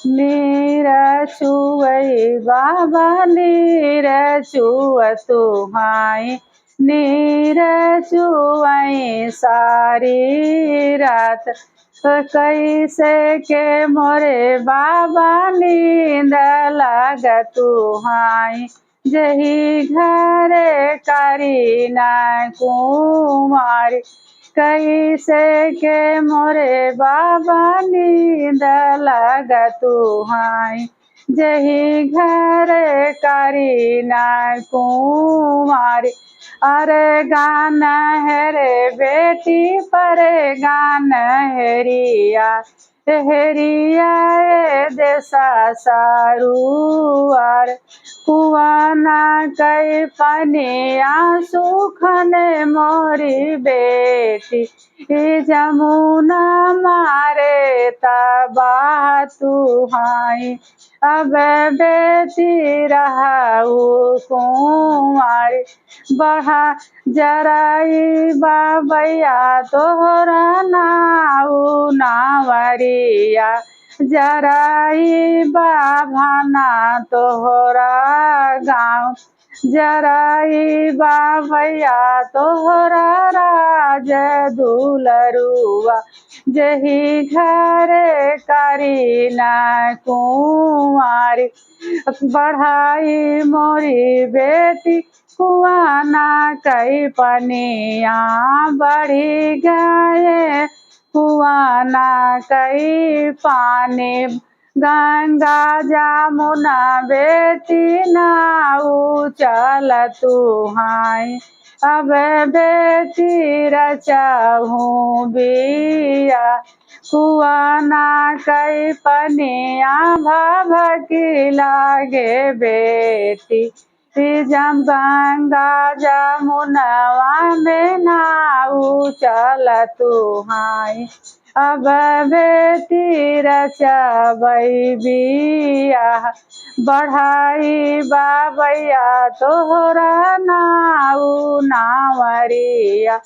नीर छुअई बाबा नीर छुअतु हाई, नीर छुअई सारी रात। कैसे के मोरे बाबा नींद लागतु हाई, जही घरे करी ना कुमारी। कैसे के मोरे बाबा नींद लागतु हाई, जही घर करी ना कुमारी। अरे गान है रे बेटी परे गान हेरिया, हेरिया देसा सारुआर। कुआं ना कई पनिया सुखने मोरी बेटी, जमुना मारे तबाह तू हाई। अब बेटी रहाऊ कुंवारी, बढ़ा जराई बाबैया तोहरा नाऊ नावरिया। जराई बाभाना तोहरा गाँव, जराई बाबैया तोहरा राज दुलरुआ। जही घर करी ना कुंवारी, बढ़ाई मोरी बेटी कुआं ना कई पनिया। बढ़ी गए कुआं ना कई पानी, गंगा जमुना बेटी नाऊ चलतु हाई। अब बेटी रचाहू बिया, कुआं ना कई पनिया भभकी लागे बेटी। जम गंगा जमुनवा में नाऊ चलतु हाई, अब बेटी रचबई बिया। बढ़ाई बाबैया तोहरा नाऊ नावरिया,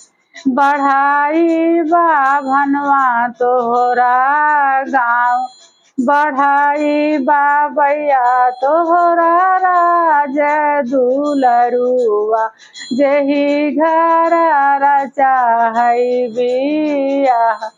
बढ़ाई बाभनवा तोहरा गाँव। बढ़ाई बाबैया तोहरा राज दुलरुआ, जही घर रचाहई बिया।